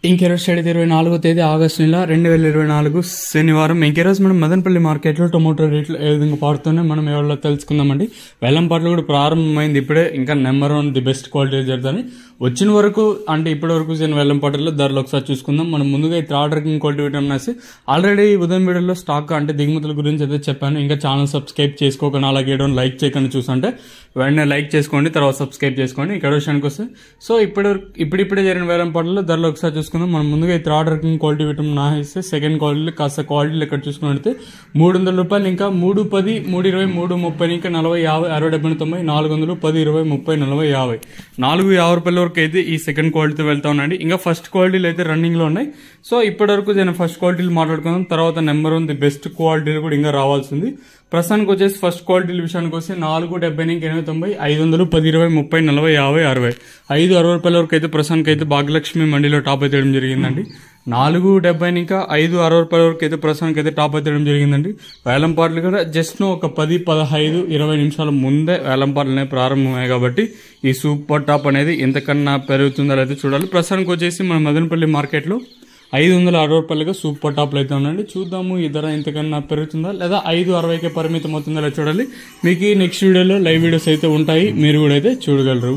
ఇంకెరోజు 24వ తేదీ ఆగస్టు నెల 2024 శనివారం. ఇంకెరోజు మనం మదనపల్లి మార్కెట్లో టొమాటో రేట్లు ఏ విధంగా పాడుతున్నాయి మనం ఎవరిలో తెలుసుకుందామండి. వేలంపాట్లు కూడా ప్రారంభమైంది ఇప్పుడే. ఇంకా నెంబర్ 1 ది బెస్ట్ క్వాలిటీ జరుగుతుంది వచ్చిన వరకు, అంటే ఇప్పటి వరకు నేను వేలంపాటల్లో ధరలు ఒకసారి చూసుకుందాం. మనం ముందుగా ఈ third ranking quality vitamin already ఉదయం వీడియోలో స్టాక్ అంటే దిగుమతుల గురించి అయితే చెప్పాను. ఇంకా ఛానల్ సబ్స్క్రైబ్ చేసుకోకుండా అలాగే లైక్ చేయకుండా చూస్తుంటే వెంటనే లైక్ చేసుకోండి, తర్వాత సబ్స్క్రైబ్ చేసుకోండి. ఇక్కడ విషయానికి వస్తే సో ఇప్పుడిప్పుడే జరిగిన వేలంపాటల్లో ధరలు ఒకసారి చూసుకుందాం. మనం ముందుగా ఈ థర్డ్ ర్యాంకింగ్ క్వాలిటీ విటమిన్ ఇస్తే సెకండ్ క్వాలిటీ కాస్త క్వాలిటీలు ఇక్కడ చూసుకున్నట్లయితే ₹300, ఇంకా 3, 10, 3, 20, 3, 30, ఇంకా 40, 50, 60, 70, 90, 400, 10, 20, 30, 40, 50, ₹450 వరకు అయితే ఈ సెకండ్ క్వాలిటీతో వెళ్తా ఉన్నాయండి. ఇంకా ఫస్ట్ క్వాలిటీలు అయితే రన్నింగ్ లో ఉన్నాయి. సో ఇప్పటి వరకు నేను ఫస్ట్ క్వాలిటీలు మాట్లాడుకుందాం. తర్వాత నెంబర్ 1 ది బెస్ట్ క్వాలిటీలు కూడా ఇంకా రావాల్సింది. ప్రస్తుతానికి వచ్చేసి ఫస్ట్ క్వాలిటీల విషయానికి వస్తే 470, 80, 500, 10, 20, 30, 40, 50, 60, ₹560 వరకు అయితే ప్రస్తుతానికి అయితే భాగ్యలక్ష్మి మండీలో టాప్ అయితే జరిగిందండి. 470 ఇంకా ₹560 వరకు అయితే ప్రస్తుతానికి అయితే టాప్ అయితే జరిగిందండి. వేలంపాట్లు కూడా జస్ట్ ఒక 10, 15, 20 నిమిషాల ముందే వేలంపాట్లనే ప్రారంభమయ్యాయి కాబట్టి ఈ సూపర్ టాప్ అనేది ఎంతకన్నా పెరుగుతుందో అయితే చూడాలి. ప్రస్తుతానికి వచ్చేసి మన మదనపల్లి మార్కెట్లో ₹560 సూపర్ టాప్లు అయితే ఉండండి. చూద్దాము ఈ ధర ఇంతకన్నా పెరుగుతుందా లేదా 560కే పరిమితం అవుతుందా చూడాలి. మీకు నెక్స్ట్ వీడియోలో లైవ్ వీడియోస్ అయితే ఉంటాయి, మీరు కూడా అయితే చూడగలరు.